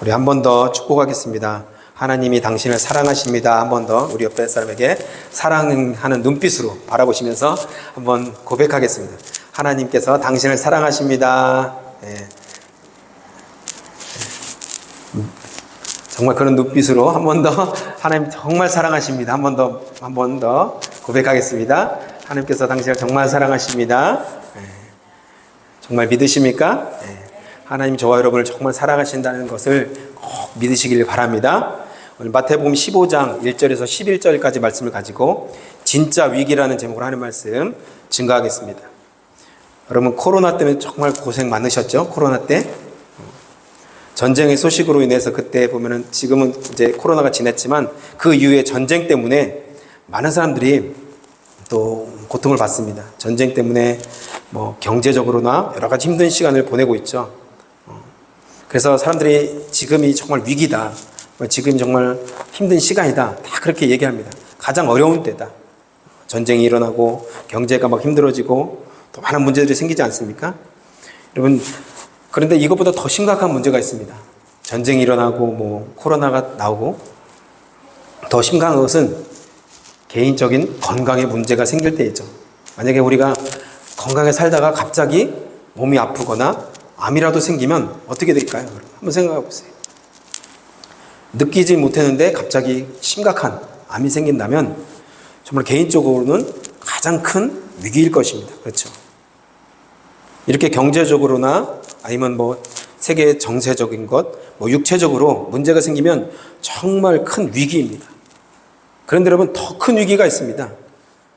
우리 한 번 더 축복하겠습니다. 하나님이 당신을 사랑하십니다. 한 번 더 우리 옆에 사람에게 사랑하는 눈빛으로 바라보시면서 한번 고백하겠습니다. 하나님께서 당신을 사랑하십니다. 예. 정말 그런 눈빛으로 한 번 더 하나님 정말 사랑하십니다. 한 번 더 고백하겠습니다. 하나님께서 당신을 정말 사랑하십니다. 예. 정말 믿으십니까? 예. 하나님 저와 여러분을 정말 사랑하신다는 것을 꼭 믿으시길 바랍니다. 오늘 마태복음 15장 1절에서 11절까지 말씀을 가지고 진짜 위기라는 제목으로 하는 말씀 증거하겠습니다. 여러분 코로나 때문에 정말 고생 많으셨죠? 코로나 때 전쟁의 소식으로 인해서 그때 보면은 지금은 이제 코로나가 지났지만 그 이후에 전쟁 때문에 많은 사람들이 또 고통을 받습니다. 전쟁 때문에 뭐 경제적으로나 여러 가지 힘든 시간을 보내고 있죠. 그래서 사람들이 지금이 정말 위기다. 지금 정말 힘든 시간이다. 다 그렇게 얘기합니다. 가장 어려운 때다. 전쟁이 일어나고 경제가 막 힘들어지고 또 많은 문제들이 생기지 않습니까? 여러분, 그런데 이것보다 더 심각한 문제가 있습니다. 전쟁이 일어나고 뭐 코로나가 나오고 더 심각한 것은 개인적인 건강에 문제가 생길 때이죠. 만약에 우리가 건강하게 살다가 갑자기 몸이 아프거나 암이라도 생기면 어떻게 될까요? 한번 생각해 보세요. 느끼지 못했는데 갑자기 심각한 암이 생긴다면 정말 개인적으로는 가장 큰 위기일 것입니다. 그렇죠? 이렇게 경제적으로나 아니면 뭐 세계 정세적인 것, 뭐 육체적으로 문제가 생기면 정말 큰 위기입니다. 그런데 여러분 더 큰 위기가 있습니다.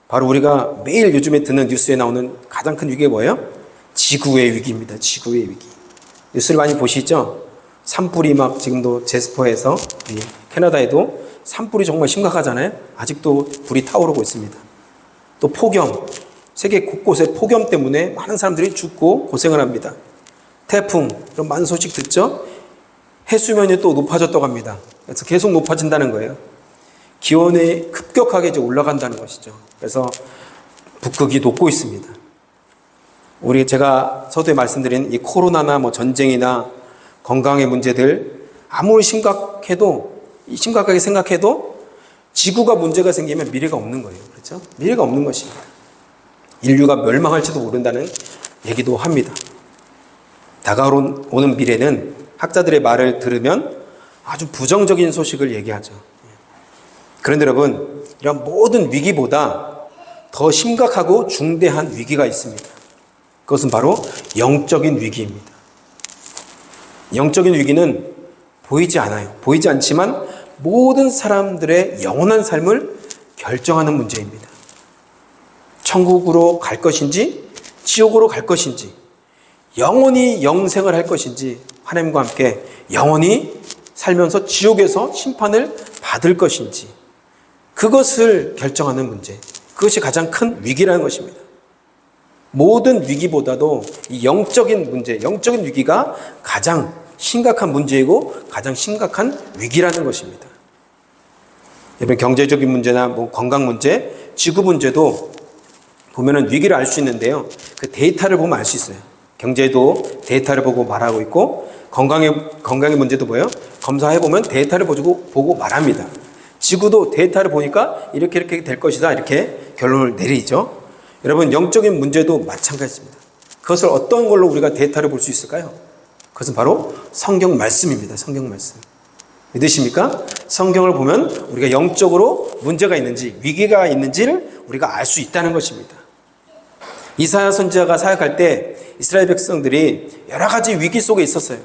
바로 우리가 매일 요즘에 듣는 뉴스에 나오는 가장 큰 위기가 뭐예요? 지구의 위기입니다. 지구의 위기. 뉴스를 많이 보시죠? 산불이 막 지금도 제스퍼에서 캐나다에도 산불이 정말 심각하잖아요. 아직도 불이 타오르고 있습니다. 또 폭염, 세계 곳곳에 폭염 때문에 많은 사람들이 죽고 고생을 합니다. 태풍, 이런 많은 소식 듣죠? 해수면이 또 높아졌다고 합니다. 그래서 계속 높아진다는 거예요. 기온이 급격하게 이제 올라간다는 것이죠. 그래서 북극이 녹고 있습니다. 제가 서두에 말씀드린 이 코로나나 뭐 전쟁이나 건강의 문제들 아무리 심각하게 생각해도 지구가 문제가 생기면 미래가 없는 거예요. 그렇죠? 미래가 없는 것입니다. 인류가 멸망할지도 모른다는 얘기도 합니다. 다가오는 미래는 학자들의 말을 들으면 아주 부정적인 소식을 얘기하죠. 그런데 여러분, 이런 모든 위기보다 더 심각하고 중대한 위기가 있습니다. 그것은 바로 영적인 위기입니다. 영적인 위기는 보이지 않아요. 보이지 않지만 모든 사람들의 영원한 삶을 결정하는 문제입니다. 천국으로 갈 것인지 지옥으로 갈 것인지 영원히 영생을 할 것인지 하나님과 함께 영원히 살면서 지옥에서 심판을 받을 것인지 그것을 결정하는 문제, 그것이 가장 큰 위기라는 것입니다. 모든 위기보다도 이 영적인 문제, 영적인 위기가 가장 심각한 문제이고 가장 심각한 위기라는 것입니다. 여러분 경제적인 문제나 뭐 건강 문제, 지구 문제도 보면은 위기를 알 수 있는데요. 그 데이터를 보면 알 수 있어요. 경제도 데이터를 보고 말하고 있고 건강의 문제도 뭐예요? 검사해 보면 데이터를 보고 말합니다. 지구도 데이터를 보니까 이렇게 될 것이다 이렇게 결론을 내리죠. 여러분 영적인 문제도 마찬가지입니다. 그것을 어떤 걸로 우리가 데이터를 볼 수 있을까요? 그것은 바로 성경 말씀입니다. 성경 말씀. 믿으십니까? 성경을 보면 우리가 영적으로 문제가 있는지 위기가 있는지를 우리가 알 수 있다는 것입니다. 이사야 선지자가 사역할 때 이스라엘 백성들이 여러 가지 위기 속에 있었어요.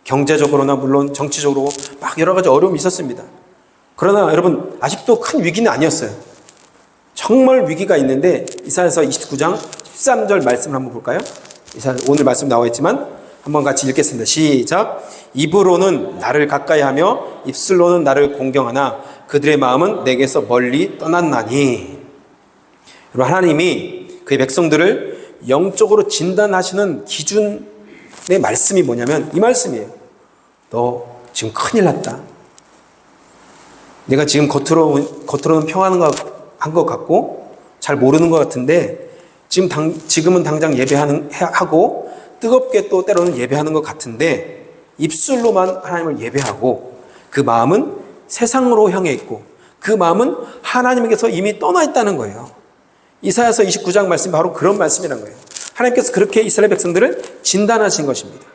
경제적으로나 물론 정치적으로 막 여러 가지 어려움이 있었습니다. 그러나 여러분 아직도 큰 위기는 아니었어요. 정말 위기가 있는데 이사야서 29장 13절 말씀을 한번 볼까요? 오늘 말씀 나와 있지만 한번 같이 읽겠습니다. 시작. 입으로는 나를 가까이 하며 입술로는 나를 공경하나 그들의 마음은 내게서 멀리 떠났나니. 여러분 하나님이 그의 백성들을 영적으로 진단하시는 기준의 말씀이 뭐냐면 이 말씀이에요. 너 지금 큰일 났다. 내가 지금 겉으로는 평안한 것 같고 잘 모르는 것 같은데 지금은 당장 예배하고 뜨겁게 또 때로는 예배하는 것 같은데 입술로만 하나님을 예배하고 그 마음은 세상으로 향해 있고 그 마음은 하나님에게서 이미 떠나 있다는 거예요. 이사야서 29장 말씀이 바로 그런 말씀이란 거예요. 하나님께서 그렇게 이스라엘 백성들을 진단하신 것입니다.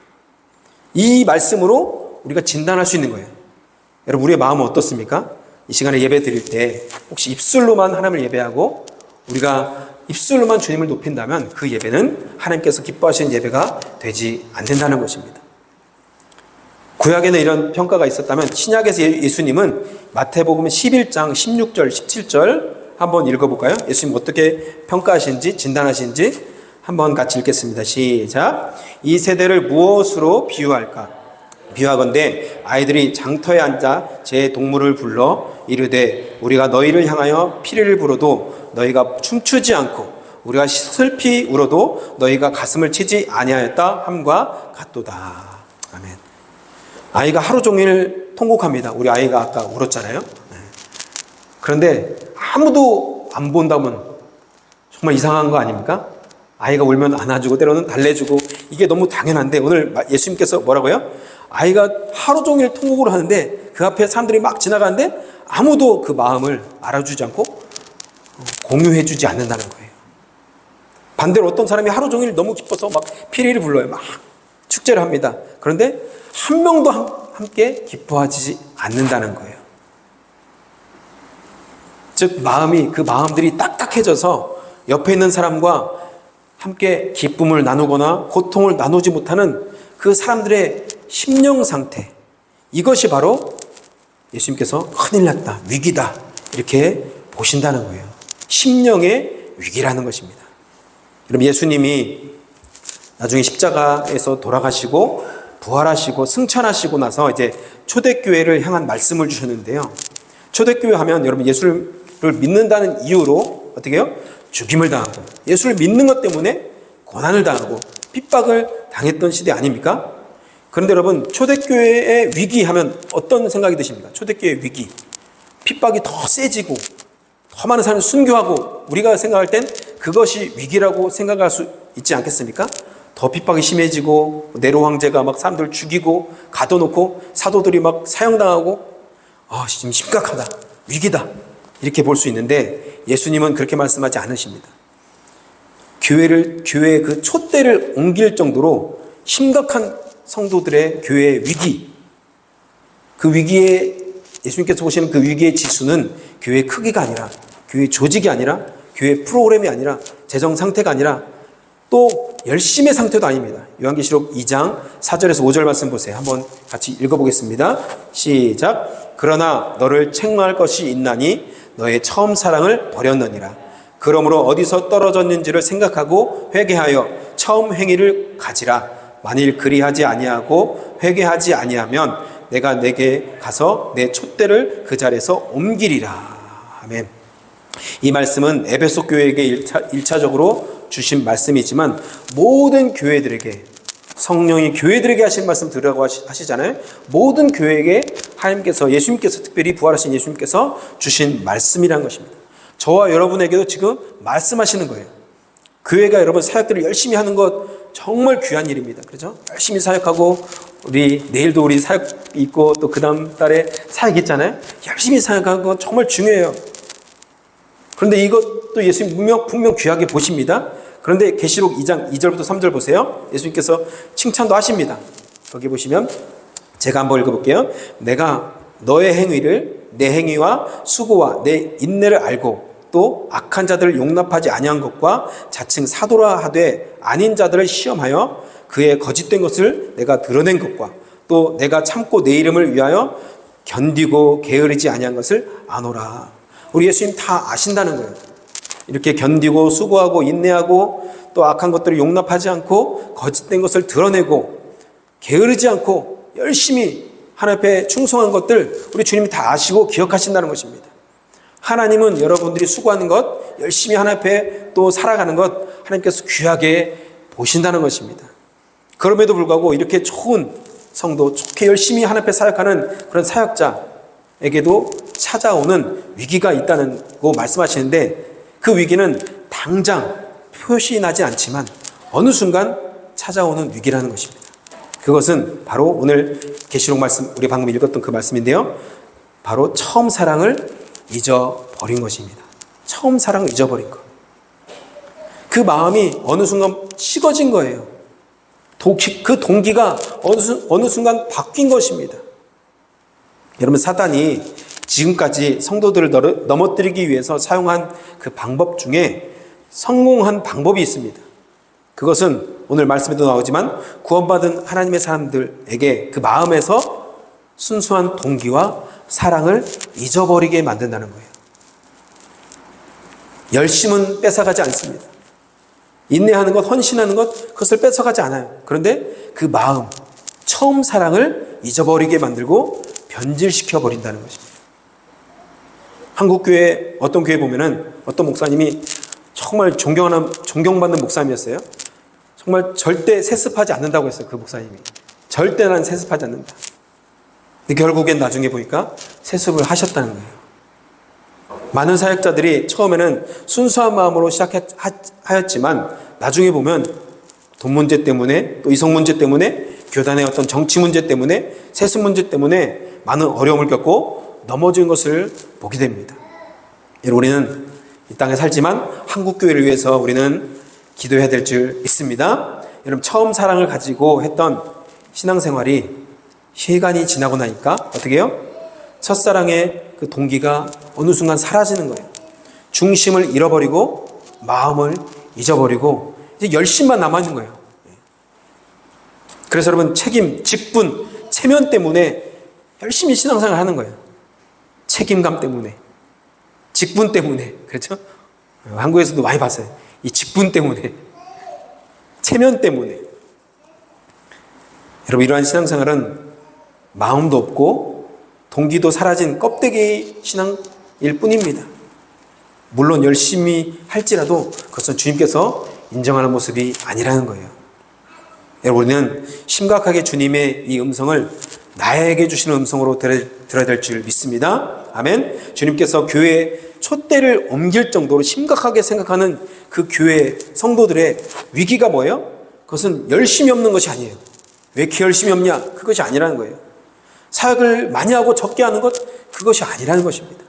이 말씀으로 우리가 진단할 수 있는 거예요. 여러분, 우리의 마음은 어떻습니까? 이 시간에 예배 드릴 때 혹시 입술로만 하나님을 예배하고 우리가 입술로만 주님을 높인다면 그 예배는 하나님께서 기뻐하시는 예배가 되지 않는다는 것입니다. 구약에는 이런 평가가 있었다면 신약에서 예수님은 마태복음 11장 16절 17절 한번 읽어볼까요? 예수님 어떻게 평가하시는지 진단하시는지 한번 같이 읽겠습니다. 시작. 이 세대를 무엇으로 비유할까? 비유하건대 아이들이 장터에 앉아 제 동물을 불러 이르되 우리가 너희를 향하여 피리를 불어도 너희가 춤추지 않고 우리가 슬피 울어도 너희가 가슴을 치지 아니하였다 함과 같도다. 아멘. 아이가 하루 종일 통곡합니다. 우리 아이가 아까 울었잖아요. 그런데 아무도 안 본다면 정말 이상한 거 아닙니까? 아이가 울면 안아주고 때로는 달래주고 이게 너무 당연한데 오늘 예수님께서 뭐라고요? 아이가 하루 종일 통곡을 하는데 그 앞에 사람들이 막 지나가는데 아무도 그 마음을 알아주지 않고 공유해주지 않는다는 거예요. 반대로 어떤 사람이 하루 종일 너무 기뻐서 막 피리를 불러요. 막 축제를 합니다. 그런데 한 명도 함께 기뻐하지 않는다는 거예요. 즉 그 마음들이 딱딱해져서 옆에 있는 사람과 함께 기쁨을 나누거나 고통을 나누지 못하는 그 사람들의 심령 상태, 이것이 바로 예수님께서 큰일 났다, 위기다 이렇게 보신다는 거예요. 심령의 위기라는 것입니다. 여러분, 예수님이 나중에 십자가에서 돌아가시고 부활하시고 승천하시고 나서 이제 초대교회를 향한 말씀을 주셨는데요. 초대교회 하면 여러분 예수를 믿는다는 이유로 어떻게 해요? 죽임을 당하고 예수를 믿는 것 때문에 고난을 당하고 핍박을 당했던 시대 아닙니까? 그런데 여러분, 초대교회의 위기 하면 어떤 생각이 드십니까? 초대교회의 위기, 핍박이 더 세지고 더 많은 사람을 순교하고 우리가 생각할 땐 그것이 위기라고 생각할 수 있지 않겠습니까? 더 핍박이 심해지고 네로 황제가 막 사람들을 죽이고 가둬놓고 사도들이 막 사형당하고 지금 심각하다, 위기다 이렇게 볼 수 있는데 예수님은 그렇게 말씀하지 않으십니다. 교회의 그 촛대를 옮길 정도로 심각한 성도들의 교회의 위기, 그 위기에 예수님께서 보시는 그 위기의 지수는 교회의 크기가 아니라 교회의 조직이 아니라 교회의 프로그램이 아니라 재정 상태가 아니라 또 열심의 상태도 아닙니다. 요한계시록 2장 4절에서 5절 말씀 보세요. 한번 같이 읽어보겠습니다. 시작. 그러나 너를 책망할 것이 있나니 너의 처음 사랑을 버렸느니라. 그러므로 어디서 떨어졌는지를 생각하고 회개하여 처음 행위를 가지라. 만일 그리하지 아니하고 회개하지 아니하면 내가 내게 가서 내 촛대를 그 자리에서 옮기리라. 아멘. 이 말씀은 에베소 교회에게 1차적으로 주신 말씀이지만 모든 교회들에게, 성령이 교회들에게 하신 말씀 들으라고 하시잖아요. 모든 교회에게 하나님께서, 예수님께서, 특별히 부활하신 예수님께서 주신 말씀이라는 것입니다. 저와 여러분에게도 지금 말씀하시는 거예요. 교회가 여러분 사역들을 열심히 하는 것 정말 귀한 일입니다. 그렇죠? 열심히 사역하고 우리 내일도 우리 사역 있고 또 그 다음 달에 사역 있잖아요. 열심히 사역하는 건 정말 중요해요. 그런데 이것도 예수님 분명 귀하게 보십니다. 그런데 계시록 2장 2절부터 3절 보세요. 예수님께서 칭찬도 하십니다. 거기 보시면 제가 한번 읽어볼게요. 내가 너의 행위를, 내 행위와 수고와 내 인내를 알고 또 악한 자들을 용납하지 아니한 것과 자칭 사도라 하되 아닌 자들을 시험하여 그의 거짓된 것을 내가 드러낸 것과 또 내가 참고 내 이름을 위하여 견디고 게으르지 아니한 것을 아노라. 우리 예수님 다 아신다는 거예요. 이렇게 견디고 수고하고 인내하고 또 악한 것들을 용납하지 않고 거짓된 것을 드러내고 게으르지 않고 열심히 하나님 앞에 충성한 것들 우리 주님이 다 아시고 기억하신다는 것입니다. 하나님은 여러분들이 수고하는 것, 열심히 하나님 앞에 또 살아가는 것 하나님께서 귀하게 보신다는 것입니다. 그럼에도 불구하고 이렇게 좋은 성도, 좋게 열심히 하나님 앞에 사역하는 그런 사역자에게도 찾아오는 위기가 있다는 거 말씀하시는데 그 위기는 당장 표시 나지 않지만 어느 순간 찾아오는 위기라는 것입니다. 그것은 바로 오늘 계시록 말씀, 우리 방금 읽었던 그 말씀인데요. 바로 처음 사랑을 잊어버린 것입니다. 처음 사랑을 잊어버린 것. 그 마음이 어느 순간 식어진 거예요. 그 동기가 어느 순간 바뀐 것입니다. 여러분, 사단이 지금까지 성도들을 넘어뜨리기 위해서 사용한 그 방법 중에 성공한 방법이 있습니다. 그것은 오늘 말씀에도 나오지만 구원받은 하나님의 사람들에게 그 마음에서 순수한 동기와 사랑을 잊어버리게 만든다는 거예요. 열심은 뺏어가지 않습니다. 인내하는 것, 헌신하는 것, 그것을 뺏어가지 않아요. 그런데 그 마음, 처음 사랑을 잊어버리게 만들고 변질시켜 버린다는 것입니다. 한국교회 어떤 교회 보면은 어떤 목사님이 정말 존경받는 목사님이었어요. 정말 절대 세습하지 않는다고 했어요. 그 목사님이. 절대 난 세습하지 않는다. 근데 결국엔 나중에 보니까 세습을 하셨다는 거예요. 많은 사역자들이 처음에는 순수한 마음으로 시작하였지만 나중에 보면 돈 문제 때문에 또 이성 문제 때문에 교단의 어떤 정치 문제 때문에 세습 문제 때문에 많은 어려움을 겪고 넘어진 것을 보게 됩니다. 우리는 이 땅에 살지만 한국교회를 위해서 우리는 기도해야 될 줄 믿습니다. 여러분, 처음 사랑을 가지고 했던 신앙생활이 시간이 지나고 나니까 어떻게 해요? 첫사랑의 그 동기가 어느 순간 사라지는 거예요. 중심을 잃어버리고 마음을 잊어버리고 이제 열심만 남아있는 거예요. 그래서 여러분, 책임, 직분, 체면 때문에 열심히 신앙생활을 하는 거예요. 책임감 때문에, 직분 때문에. 그렇죠? 한국에서도 많이 봤어요. 이 직분 때문에, 체면 때문에. 여러분, 이러한 신앙생활은 마음도 없고 동기도 사라진 껍데기 신앙일 뿐입니다. 물론 열심히 할지라도 그것은 주님께서 인정하는 모습이 아니라는 거예요. 여러분, 우리는 심각하게 주님의 이 음성을 나에게 주시는 음성으로 들어야 될 줄 믿습니다. 아멘. 주님께서 교회에 촛대를 옮길 정도로 심각하게 생각하는 그 교회 성도들의 위기가 뭐예요? 그것은 열심히 없는 것이 아니에요. 왜 이렇게 열심히 없냐? 그것이 아니라는 거예요. 사역을 많이 하고 적게 하는 것, 그것이 아니라는 것입니다.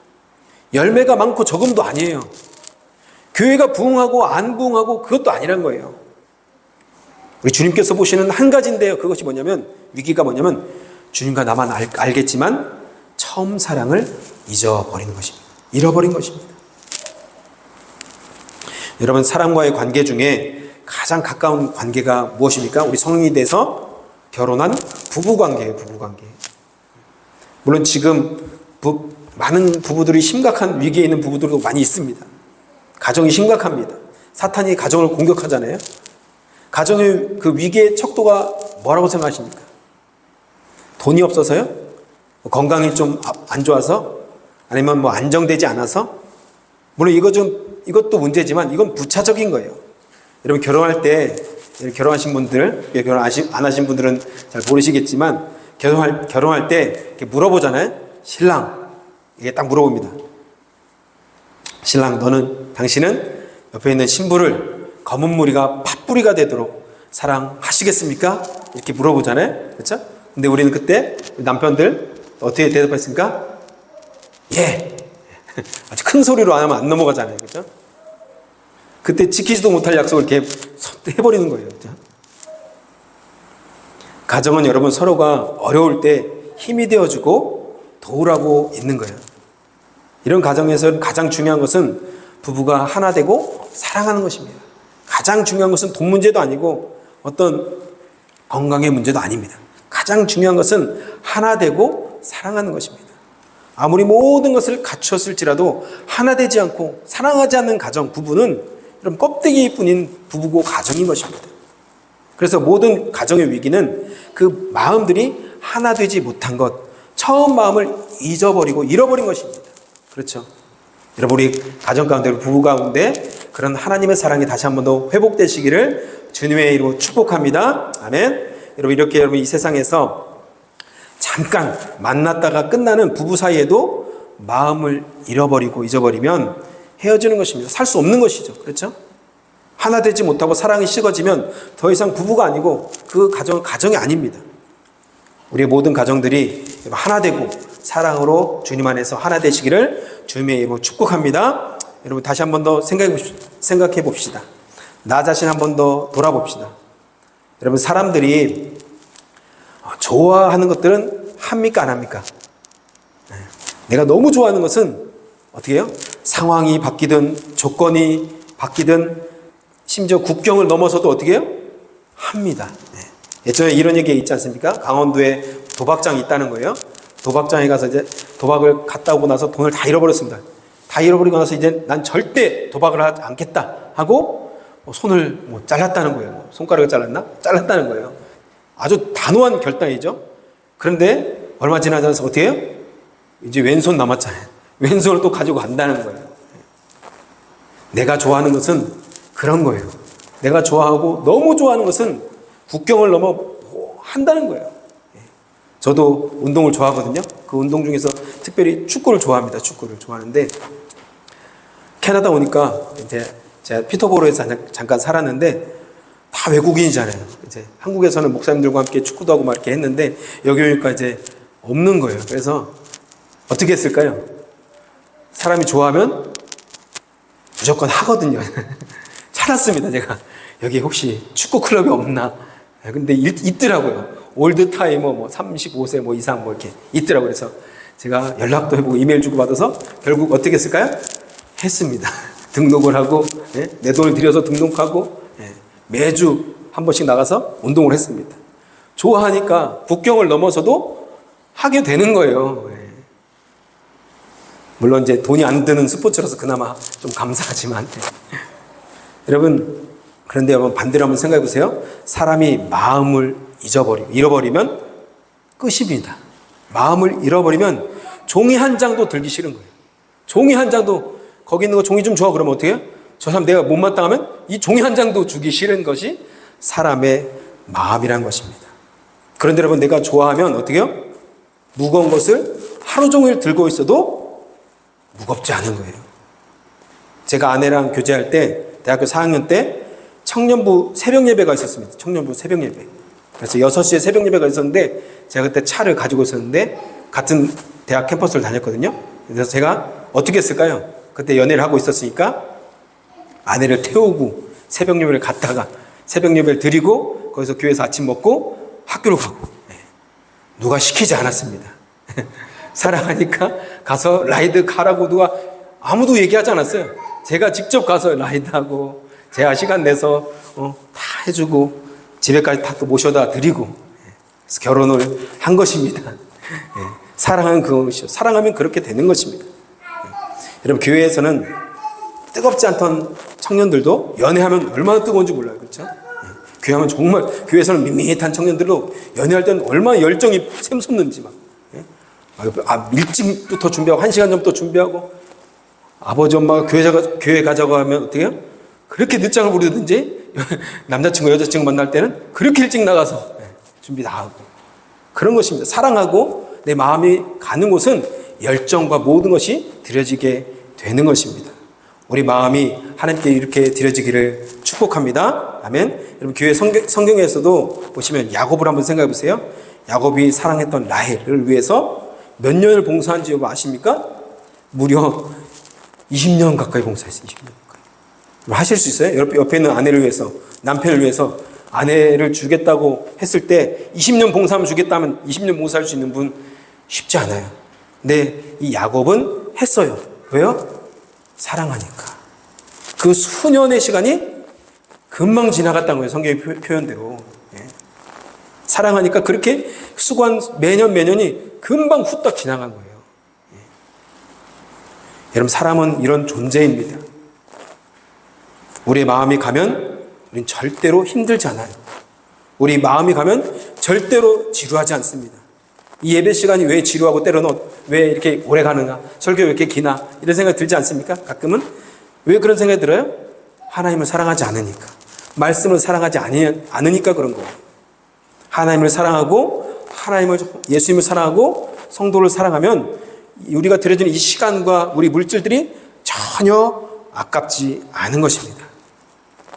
열매가 많고 적음도 아니에요. 교회가 부흥하고 안 부흥하고 그것도 아니라는 거예요. 우리 주님께서 보시는 한 가지인데요. 그것이 뭐냐면, 위기가 뭐냐면 주님과 나만 알겠지만 처음 사랑을 잊어버리는 것입니다. 잃어버린 것입니다. 여러분, 사람과의 관계 중에 가장 가까운 관계가 무엇입니까? 우리 성인이 돼서 결혼한 부부관계예요. 부부관계. 물론 지금 많은 부부들이 심각한 위기에 있는 부부들도 많이 있습니다. 가정이 심각합니다. 사탄이 가정을 공격하잖아요. 가정의 그 위기의 척도가 뭐라고 생각하십니까? 돈이 없어서요? 건강이 좀 안 좋아서? 아니면 뭐 안정되지 않아서? 물론 이것도 문제지만 이건 부차적인 거예요. 여러분, 결혼할 때, 결혼하신 분들, 결혼 안 하신 분들은 잘 모르시겠지만 결혼할 때 이렇게 물어보잖아요. 신랑, 이게 딱 물어봅니다. 신랑, 당신은 옆에 있는 신부를 검은 무리가 팥뿌리가 되도록 사랑하시겠습니까? 이렇게 물어보잖아요. 그렇죠? 근데 우리는 그때 남편들 어떻게 대답했습니까? 예. 아주 큰 소리로 안 하면 안 넘어가잖아요. 그렇죠? 그때 지키지도 못할 약속을 이렇게 해버리는 거예요. 그렇죠? 가정은 여러분, 서로가 어려울 때 힘이 되어주고 도우라고 있는 거예요. 이런 가정에서 가장 중요한 것은 부부가 하나 되고 사랑하는 것입니다. 가장 중요한 것은 돈 문제도 아니고 어떤 건강의 문제도 아닙니다. 가장 중요한 것은 하나 되고 사랑하는 것입니다. 아무리 모든 것을 갖췄을지라도 하나 되지 않고 사랑하지 않는 가정, 부부는 여러분 껍데기뿐인 부부고 가정인 것입니다. 그래서 모든 가정의 위기는 그 마음들이 하나 되지 못한 것, 처음 마음을 잃어버린 것입니다. 그렇죠? 여러분, 우리 가정 가운데, 부부 가운데 그런 하나님의 사랑이 다시 한 번 더 회복되시기를 주님의 이름으로 축복합니다. 아멘. 여러분, 이 세상에서 잠깐 만났다가 끝나는 부부 사이에도 마음을 잊어버리면 헤어지는 것입니다. 살 수 없는 것이죠. 그렇죠? 하나 되지 못하고 사랑이 식어지면 더 이상 부부가 아니고 그 가정이 아닙니다. 우리의 모든 가정들이 하나 되고 사랑으로 주님 안에서 하나 되시기를 주님의 이름으로 축복합니다. 여러분 다시 한 번 더 생각해 봅시다. 나 자신 한 번 더 돌아봅시다. 여러분 사람들이 좋아하는 것들은 합니까 안 합니까? 내가 너무 좋아하는 것은 어떻게 해요? 상황이 바뀌든 조건이 바뀌든 심지어 국경을 넘어서도 어떻게 해요? 합니다. 예전에 이런 얘기 있지 않습니까? 강원도에 도박장이 있다는 거예요. 도박장에 가서 이제 도박을 갔다 오고 나서 돈을 다 잃어버렸습니다. 다 잃어버리고 나서 이제 난 절대 도박을 하지 않겠다 하고 손을 잘랐다는 거예요. 손가락을 잘랐나? 잘랐다는 거예요. 아주 단호한 결단이죠. 그런데 얼마 지나지 않아서 어떻게 해요? 이제 왼손 남았잖아요. 왼손을 또 가지고 간다는 거예요. 내가 좋아하는 것은 그런 거예요. 내가 좋아하고 너무 좋아하는 것은 국경을 넘어 한다는 거예요. 저도 운동을 좋아하거든요. 그 운동 중에서 특별히 축구를 좋아합니다. 축구를 좋아하는데 캐나다 오니까 이제 제가 피터보로에서 잠깐 살았는데 다 외국인이잖아요. 이제 한국에서는 목사님들과 함께 축구도 하고 막 이렇게 했는데 여기 오니까 이제 없는 거예요. 그래서 어떻게 했을까요? 사람이 좋아하면 무조건 하거든요. 찾았습니다, 제가. 여기 혹시 축구 클럽이 없나? 근데 있더라고요. 올드타이머 35세 이상 이렇게 있더라고요. 그래서 제가 연락도 해보고 이메일 주고받아서 결국 어떻게 했을까요? 했습니다. 등록을 하고, 내 돈을 들여서 등록하고, 매주 한 번씩 나가서 운동을 했습니다. 좋아하니까 국경을 넘어서도 하게 되는 거예요. 물론 이제 돈이 안 드는 스포츠라서 그나마 좀 감사하지만. 그런데 여러분 반대로 한번 생각해 보세요. 사람이 마음을 잃어버리면 끝입니다. 마음을 잃어버리면 종이 한 장도 들기 싫은 거예요. 종이 한 장도, 거기 있는 거 종이 좀 줘. 그러면 어떻게 해요? 저 사람 내가 못마땅하면 이 종이 한 장도 주기 싫은 것이 사람의 마음이라는 것입니다. 그런데 여러분 내가 좋아하면 어떻게 해요? 무거운 것을 하루 종일 들고 있어도 무겁지 않은 거예요. 제가 아내랑 교제할 때 대학교 4학년 때 청년부 새벽 예배가 있었습니다. 청년부 새벽 예배. 그래서 6시에 새벽 예배가 있었는데 제가 그때 차를 가지고 있었는데 같은 대학 캠퍼스를 다녔거든요. 그래서 제가 어떻게 했을까요? 그때 연애를 하고 있었으니까 아내를 태우고 새벽 예배를 갔다가 새벽 예배를 드리고 거기서 교회에서 아침 먹고 학교로 가고, 누가 시키지 않았습니다. 사랑하니까 가서 라이드 가라고 누가 아무도 얘기하지 않았어요. 제가 직접 가서 라이드하고 제가 시간 내서 다 해주고 집에까지 다 또 모셔다 드리고, 그래서 결혼을 한 것입니다. 사랑은 그것이요. 사랑하면 그렇게 되는 것입니다. 여러분 교회에서는 뜨겁지 않던 청년들도 연애하면 얼마나 뜨거운지 몰라요. 그렇죠? 교회하면 정말, 교회에서는 밋밋한 청년들도 연애할 때는 얼마나 열정이 샘솟는지 막. 일찍부터 준비하고 1시간 전부터 준비하고, 아버지 엄마가 교회 가자고 하면 어떻게 해요? 그렇게 늦장을 부르든지 남자친구 여자친구 만날 때는 그렇게 일찍 나가서 준비 다 하고, 그런 것입니다. 사랑하고 내 마음이 가는 곳은 열정과 모든 것이 드려지게 되는 것입니다. 우리 마음이 하나님께 이렇게 드려지기를 축복합니다. 아멘. 여러분 교회 성경에서도 보시면 야곱을 한번 생각해 보세요. 야곱이 사랑했던 라헬을 위해서 몇 년을 봉사한지 여러분 아십니까? 무려 20년 가까이 봉사했어요. 20년 가까이. 하실 수 있어요? 옆에 있는 아내를 위해서, 남편을 위해서 아내를 주겠다고 했을 때 20년 봉사하면 주겠다면 20년 봉사할 수 있는 분 쉽지 않아요. 근데 이 야곱은 했어요. 왜요? 사랑하니까. 그 수년의 시간이 금방 지나갔다는 거예요. 성경의 표현대로. 사랑하니까 그렇게 수고한 매년이 금방 후딱 지나간 거예요. 여러분 사람은 이런 존재입니다. 우리의 마음이 가면 우리는 절대로 힘들지 않아요. 우리 마음이 가면 절대로 지루하지 않습니다. 이 예배 시간이 왜 지루하고 때로는 왜 이렇게 오래 가는가? 설교 왜 이렇게 기나? 이런 생각 들지 않습니까? 가끔은? 왜 그런 생각이 들어요? 하나님을 사랑하지 않으니까. 말씀을 사랑하지 않으니까 그런 거예요. 하나님을 사랑하고 예수님을 사랑하고 성도를 사랑하면 우리가 드려지는 이 시간과 우리 물질들이 전혀 아깝지 않은 것입니다.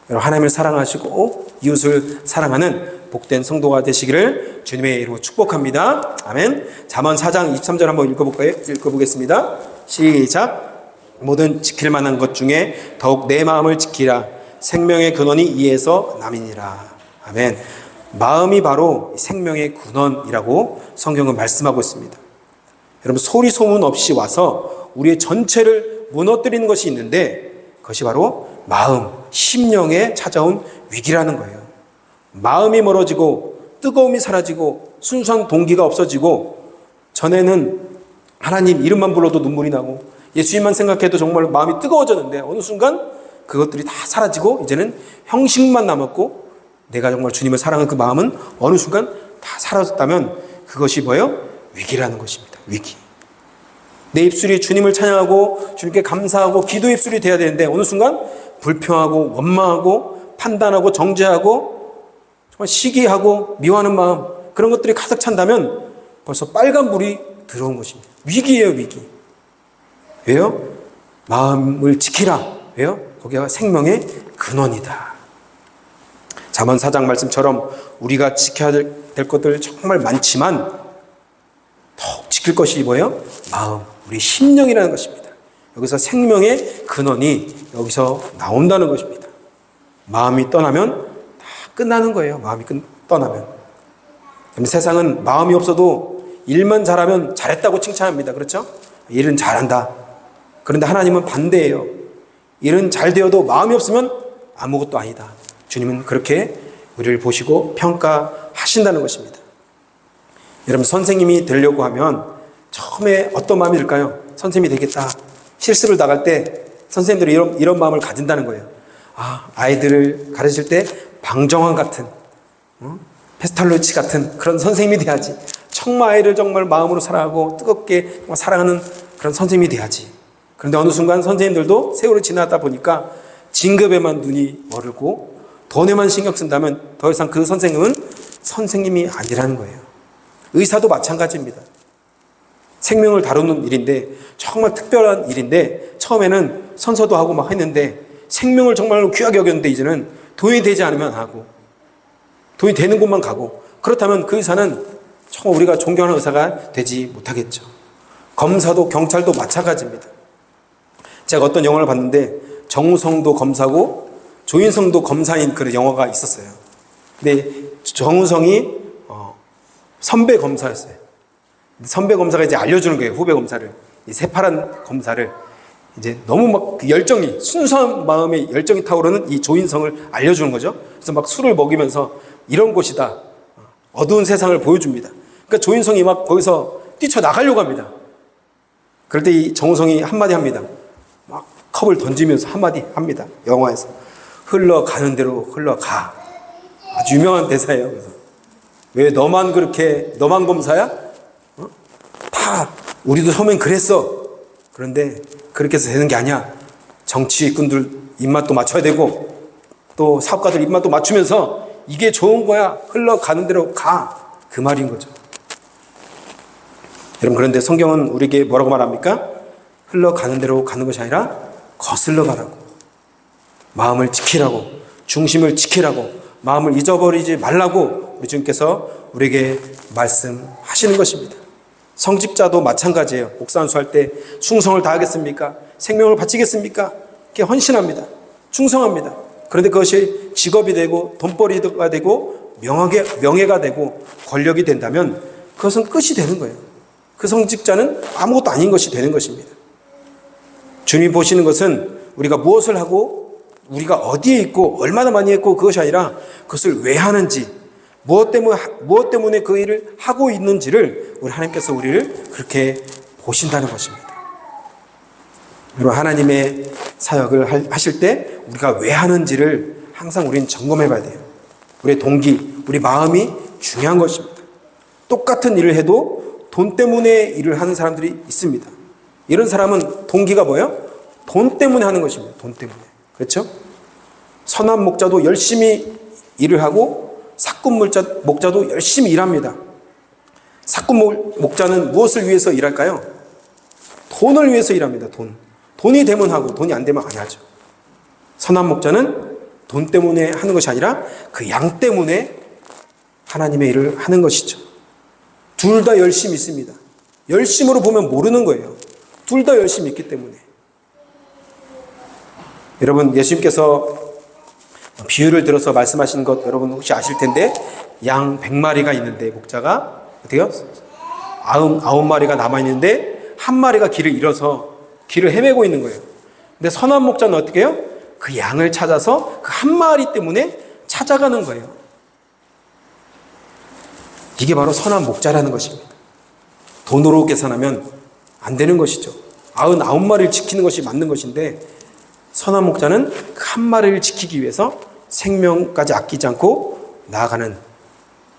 여러분, 하나님을 사랑하시고 이웃을 사랑하는 복된 성도가 되시기를 주님의 이름으로 축복합니다. 아멘. 잠언 4장 23절 한번 읽어볼까요? 읽어보겠습니다. 시작. 모든 지킬 만한 것 중에 더욱 내 마음을 지키라. 생명의 근원이 이에서 남이니라. 아멘. 마음이 바로 생명의 근원이라고 성경은 말씀하고 있습니다. 여러분, 소리 소문 없이 와서 우리의 전체를 무너뜨리는 것이 있는데 그것이 바로 마음, 심령에 찾아온 위기라는 거예요. 마음이 멀어지고 뜨거움이 사라지고 순수한 동기가 없어지고, 전에는 하나님 이름만 불러도 눈물이 나고 예수님만 생각해도 정말 마음이 뜨거워졌는데 어느 순간 그것들이 다 사라지고 이제는 형식만 남았고, 내가 정말 주님을 사랑하는 그 마음은 어느 순간 다 사라졌다면 그것이 뭐예요? 위기라는 것입니다. 위기. 내 입술이 주님을 찬양하고 주님께 감사하고 기도 입술이 돼야 되는데 어느 순간 불평하고 원망하고 판단하고 정죄하고 정말 시기하고 미워하는 마음, 그런 것들이 가득 찬다면 벌써 빨간 불이 들어온 것입니다. 위기예요, 위기. 왜요? 마음을 지키라. 왜요? 거기가 생명의 근원이다. 잠언 4장 말씀처럼 우리가 지켜야 될 것들 정말 많지만 더욱 지킬 것이 뭐예요? 마음, 우리 심령이라는 것입니다. 여기서 생명의 근원이 여기서 나온다는 것입니다. 마음이 떠나면 다 끝나는 거예요. 마음이 떠나면. 세상은 마음이 없어도 일만 잘하면 잘했다고 칭찬합니다. 그렇죠? 일은 잘한다. 그런데 하나님은 반대예요. 일은 잘 되어도 마음이 없으면 아무것도 아니다. 주님은 그렇게 우리를 보시고 평가하신다는 것입니다. 여러분, 선생님이 되려고 하면 처음에 어떤 마음이 들까요? 선생님이 되겠다. 실습을 나갈 때 선생님들이 이런 마음을 가진다는 거예요. 아이들을 가르칠 때 방정환 같은, 페스탈로치 같은 그런 선생님이 돼야지. 정말 아이를 정말 마음으로 사랑하고 뜨겁게 사랑하는 그런 선생님이 돼야지. 그런데 어느 순간 선생님들도 세월이 지나다 보니까 진급에만 눈이 멀고 돈에만 신경 쓴다면 더 이상 그 선생님은 선생님이 아니라는 거예요. 의사도 마찬가지입니다. 생명을 다루는 일인데 정말 특별한 일인데 처음에는 선서도 하고 막 했는데 생명을 정말로 귀하게 여겼는데 이제는 돈이 되지 않으면 안 하고 돈이 되는 곳만 가고, 그렇다면 그 의사는 정말 우리가 존경하는 의사가 되지 못하겠죠. 검사도 경찰도 마찬가지입니다. 제가 어떤 영화를 봤는데 정우성도 검사고 조인성도 검사인 그런 영화가 있었어요. 근데 정우성이 선배 검사였어요. 선배 검사가 이제 알려주는 거예요. 후배 검사를, 이 새파란 검사를 이제 너무 막 열정이, 순수한 마음에 열정이 타오르는 이 조인성을 알려주는 거죠. 그래서 막 술을 먹이면서 이런 곳이다, 어두운 세상을 보여줍니다. 그러니까 조인성이 막 거기서 뛰쳐나가려고 합니다. 그럴 때 이 정우성이 한마디 합니다. 막 컵을 던지면서 한마디 합니다. 영화에서. 흘러가는 대로 흘러가. 아주 유명한 대사예요. 그래서 왜 너만 검사야? 다 우리도 처음엔 그랬어. 그런데 그렇게 해서 되는 게 아니야. 정치꾼들 입맛도 맞춰야 되고 또 사업가들 입맛도 맞추면서 이게 좋은 거야. 흘러가는 대로 가. 그 말인 거죠. 여러분, 그런데 성경은 우리에게 뭐라고 말합니까? 흘러가는 대로 가는 것이 아니라 거슬러 가라고, 마음을 지키라고, 중심을 지키라고, 마음을 잊어버리지 말라고 우리 주님께서 우리에게 말씀하시는 것입니다. 성직자도 마찬가지예요. 목사안수할 때 충성을 다하겠습니까? 생명을 바치겠습니까? 그게 헌신합니다. 충성합니다. 그런데 그것이 직업이 되고 돈벌이가 되고 명예가 되고 권력이 된다면 그것은 끝이 되는 거예요. 그 성직자는 아무것도 아닌 것이 되는 것입니다. 주님이 보시는 것은 우리가 무엇을 하고 우리가 어디에 있고 얼마나 많이 했고 그것이 아니라 그것을 왜 하는지, 무엇 때문에 그 일을 하고 있는지를 우리 하나님께서 우리를 그렇게 보신다는 것입니다. 여러분, 하나님의 사역을 하실 때 우리가 왜 하는지를 항상 우리는 점검해 봐야 돼요. 우리의 동기, 우리 마음이 중요한 것입니다. 똑같은 일을 해도 돈 때문에 일을 하는 사람들이 있습니다. 이런 사람은 동기가 뭐예요? 돈 때문에 하는 것입니다. 돈 때문에. 그렇죠? 선한 목자도 열심히 일을 하고 사꾼 목자도 열심히 일합니다. 사꾼 목자는 무엇을 위해서 일할까요? 돈을 위해서 일합니다. 돈이 되면 하고 돈이 안 되면 안 하죠. 선한 목자는 돈 때문에 하는 것이 아니라 그 양 때문에 하나님의 일을 하는 것이죠. 둘 다 열심히 있습니다. 열심으로 보면 모르는 거예요. 둘 다 열심히 있기 때문에. 여러분, 예수님께서 비유를 들어서 말씀하신 것 여러분 혹시 아실 텐데, 양 100마리가 있는데 목자가 어때요? 99마리가 남아있는데 한 마리가 길을 잃어서 길을 헤매고 있는 거예요. 근데 선한 목자는 어떻게 해요? 그 양을 찾아서 그 한 마리 때문에 찾아가는 거예요. 이게 바로 선한 목자라는 것입니다. 돈으로 계산하면 안 되는 것이죠. 99마리를 지키는 것이 맞는 것인데, 선한 목자는 그 한 마리를 지키기 위해서 생명까지 아끼지 않고 나아가는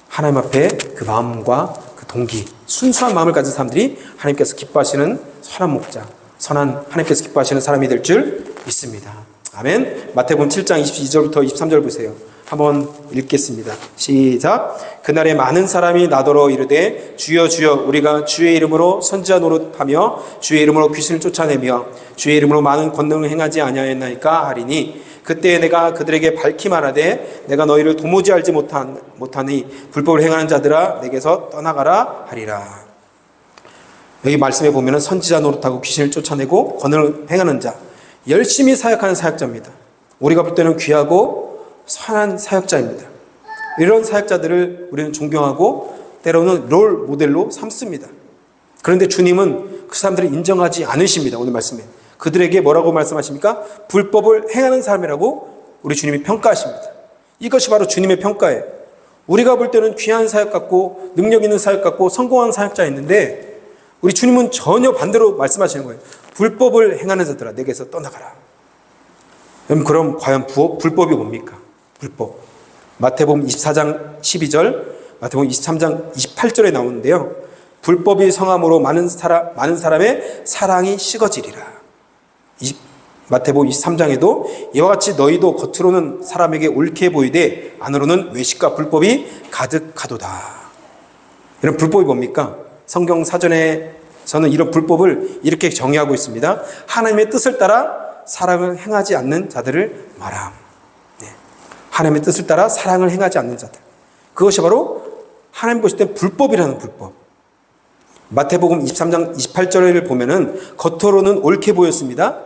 하나님 앞에 그 마음과 그 동기, 순수한 마음을 가진 사람들이 하나님께서 기뻐하시는 선한 목자, 선한 하나님께서 기뻐하시는 사람이 될 줄 믿습니다. 아멘. 마태복음 7장 22절부터 23절 보세요. 한번 읽겠습니다. 시작. 그날에 많은 사람이 나더러 이르되 주여 주여 우리가 주의 이름으로 선지자 노릇하며 주의 이름으로 귀신을 쫓아내며 주의 이름으로 많은 권능을 행하지 아니하였나이까 하리니 그때 내가 그들에게 밝히 말하되 내가 너희를 도무지 알지 못하니 불법을 행하는 자들아 내게서 떠나가라 하리라. 여기 말씀에 보면 선지자 노릇하고 귀신을 쫓아내고 권능을 행하는 자, 열심히 사역하는 사역자입니다. 우리가 볼 때는 귀하고 선한 사역자입니다. 이런 사역자들을 우리는 존경하고 때로는 롤 모델로 삼습니다. 그런데 주님은 그 사람들을 인정하지 않으십니다. 오늘 말씀에 그들에게 뭐라고 말씀하십니까? 불법을 행하는 사람이라고 우리 주님이 평가하십니다. 이것이 바로 주님의 평가예요. 우리가 볼 때는 귀한 사역 같고 능력 있는 사역 같고 성공한 사역자 있는데, 우리 주님은 전혀 반대로 말씀하시는 거예요. 불법을 행하는 자들아 내게서 떠나가라. 그럼 과연 불법이 뭡니까? 불법. 마태복음 24장 12절, 마태복음 23장 28절에 나오는데요. 불법이 성함으로 많은 사람의 사랑이 식어지리라. 마태복음 23장에도 이와 같이 너희도 겉으로는 사람에게 옳게 보이되 안으로는 외식과 불법이 가득하도다. 이런 불법이 뭡니까? 성경 사전에서는 이런 불법을 이렇게 정의하고 있습니다. 하나님의 뜻을 따라 사랑을 행하지 않는 자들을 말함. 네. 하나님의 뜻을 따라 사랑을 행하지 않는 자들. 그것이 바로 하나님 보실 때 불법이라는 불법. 마태복음 23장 28절을 보면은 겉으로는 옳게 보였습니다.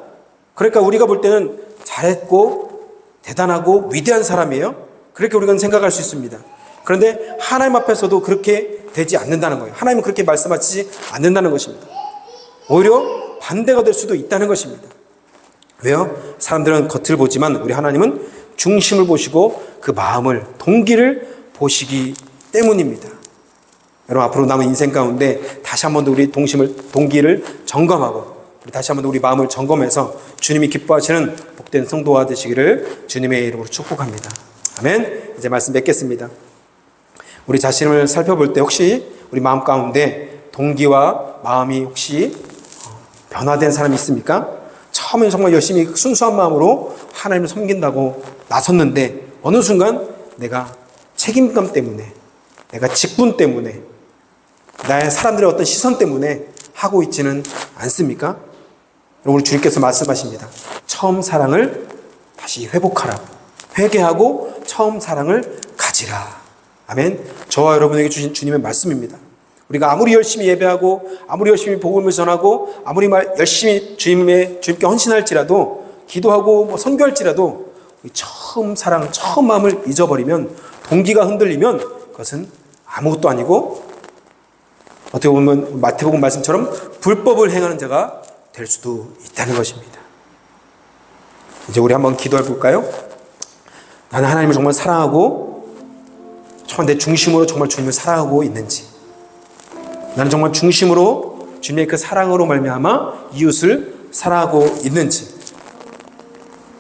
그러니까 우리가 볼 때는 잘했고 대단하고 위대한 사람이에요. 그렇게 우리가 생각할 수 있습니다. 그런데 하나님 앞에서도 그렇게 되지 않는다는 거예요. 하나님은 그렇게 말씀하시지 않는다는 것입니다. 오히려 반대가 될 수도 있다는 것입니다. 왜요? 사람들은 겉을 보지만 우리 하나님은 중심을 보시고 그 마음을, 동기를 보시기 때문입니다. 여러분, 앞으로 남은 인생 가운데 다시 한 번 더 우리 동기를 점검하고 다시 한 번 더 우리 마음을 점검해서 주님이 기뻐하시는 복된 성도가 되시기를 주님의 이름으로 축복합니다. 아멘. 이제 말씀 맺겠습니다. 우리 자신을 살펴볼 때 혹시 우리 마음 가운데 동기와 마음이 혹시 변화된 사람이 있습니까? 처음에 정말 열심히 순수한 마음으로 하나님을 섬긴다고 나섰는데 어느 순간 내가 책임감 때문에, 내가 직분 때문에, 나의 사람들의 어떤 시선 때문에 하고 있지는 않습니까? 우리 주님께서 말씀하십니다. 처음 사랑을 다시 회복하라. 회개하고 처음 사랑을 가지라. 아멘. 저와 여러분에게 주신 주님의 말씀입니다. 우리가 아무리 열심히 예배하고 아무리 열심히 복음을 전하고 아무리 열심히 주님께 헌신할지라도, 기도하고 선교할지라도 처음 사랑, 처음 마음을 잊어버리면, 동기가 흔들리면 그것은 아무것도 아니고 어떻게 보면 마태복음 말씀처럼 불법을 행하는 자가 될 수도 있다는 것입니다. 이제 우리 한번 기도해 볼까요? 나는 하나님을 정말 사랑하고 정말 내 중심으로 정말 주님을 사랑하고 있는지, 나는 정말 중심으로 주님의 그 사랑으로 말미암아 이웃을 사랑하고 있는지,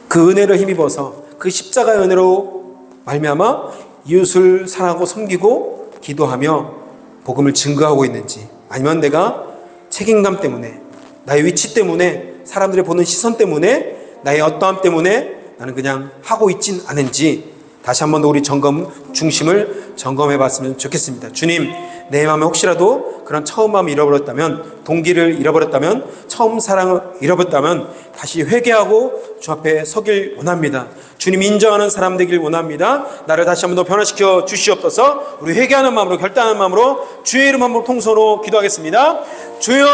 그 은혜를 힘입어서 그 십자가의 은혜로 말미암아 이웃을 사랑하고 섬기고 기도하며 복음을 증거하고 있는지, 아니면 내가 책임감 때문에, 나의 위치 때문에, 사람들이 보는 시선 때문에, 나의 어떠함 때문에 나는 그냥 하고 있진 않은지, 다시 한 번 더 우리 중심을 점검해 봤으면 좋겠습니다. 주님, 내 마음에 혹시라도 그런 처음 마음을 잃어버렸다면, 동기를 잃어버렸다면, 처음 사랑을 잃어버렸다면 다시 회개하고 주 앞에 서길 원합니다. 주님 인정하는 사람 되길 원합니다. 나를 다시 한 번 더 변화시켜 주시옵소서. 우리 회개하는 마음으로, 결단하는 마음으로 주의 이름 한번 통성으로 기도하겠습니다. 주여